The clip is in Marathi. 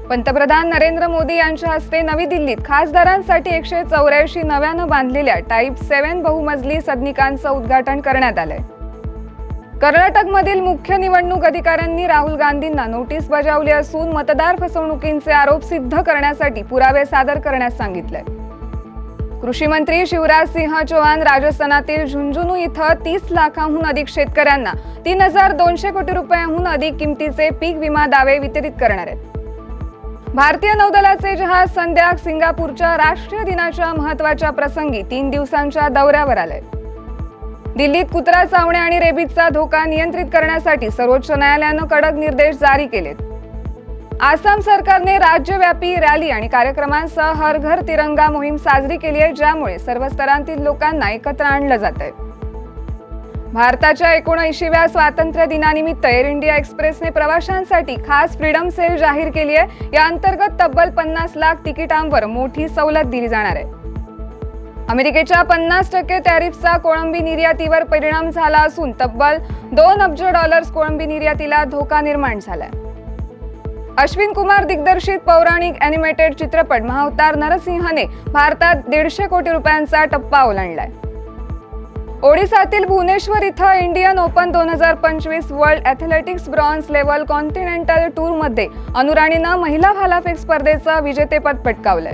पंतप्रधान नरेंद्र मोदी यांच्या हस्ते नवी दिल्लीत खासदारांसाठी 184 नव्यानं बांधलेल्या टाइप 7 बहुमजली सदनिकांचं उद्घाटन करण्यात आलंय। कर्नाटकमधील मुख्य निवडणूक अधिकाऱ्यांनी राहुल गांधींना नोटीस बजावली असून मतदार फसवणुकीचे आरोप सिद्ध करण्यासाठी पुरावे सादर करण्यास सांगितले। कृषी मंत्री शिवराज सिंह चौहान राजस्थानातील झुंझुनू इथं 30 लाखांहून अधिक शेतकऱ्यांना 3200 कोटी रुपयांहून अधिक किमतीचे पीक विमा दावे वितरित करणार आहेत। भारतीय नौदलाचे जहाज संध्याक सिंगापूरच्या राष्ट्रीय दिनाच्या महत्त्वाच्या प्रसंगी 3 दिवसांच्या दौऱ्यावर आले। दिल्लीत कुत्रा चावणे आणि रेबीजचा धोका नियंत्रित करण्यासाठी सर्वोच्च न्यायालयानं कडक निर्देश जारी केलेत। आसाम सरकारने राज्यव्यापी रॅली आणि कार्यक्रमांसह हर घर तिरंगा मोहीम साजरी केली आहे, ज्यामुळे सर्व स्तरांतील लोकांना एकत्र आणलं जात आहे। भारताच्या 79व्या स्वातंत्र्य दिनानिमित्त एअर इंडिया एक्सप्रेसने प्रवाशांसाठी खास फ्रीडम सेल जाहीर केली आहे। या अंतर्गत तब्बल 50 लाख तिकिटांवर मोठी सवलत दिली जाणार आहे। अमेरिकेच्या 50% टॅरिफचा कोळंबी निर्यातीवर परिणाम झाला असून तब्बल $2 अब्ज कोळंबी निर्यातीला धोका निर्माण झालाय। अश्विन कुमार दिग्दर्शित पौराणिक ॲनिमेटेड चित्रपट महाअवतार नरसिंहने भारतात 150 कोटी रुपयांचा टप्पा ओलांडलाय। ओडिसातील भुवनेश्वर इथं Indian open 2025 world athletics bronze level continental टूरमध्ये अनुराणीनं महिला भालाफेक स्पर्धेचं विजेतेपद पटकावलंय।